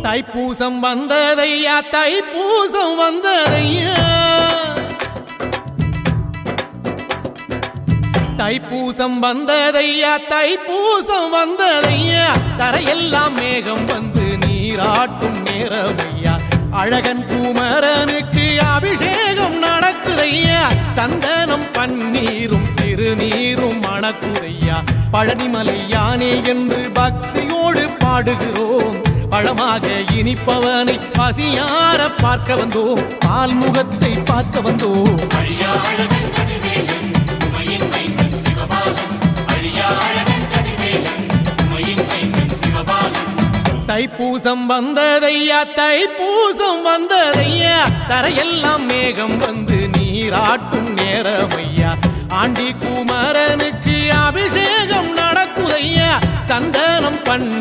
தைப்பூசம் வந்ததையா தைப்பூசம் வந்ததையா தைப்பூசம் வந்ததையா தைப்பூசம் வந்ததையா தரையெல்லாம் மேகம் வந்து நீராட்டும் நேரமையா அழகன் குமரனுக்கு அபிஷேகம் நடக்குதையா சந்தனம் பன்னீரும் திருநீரும் மணக்குதையா பழனிமலை யானே என்று பக்தியோடு பாடுகிறோம் பழமாக இனிப்பவனை பசியார பார்க்க வந்தோம் பால்முகத்தை பார்க்க வந்தோம் தைப்பூசம் வந்ததையா தைப்பூசம் வந்ததையா தரையெல்லாம் மேகம் வந்து நீராட்டும் நேரமையா ஆண்டி குமரனுக்கு அபிஷேகம் நடக்குதையா சந்தனம் பண்ணி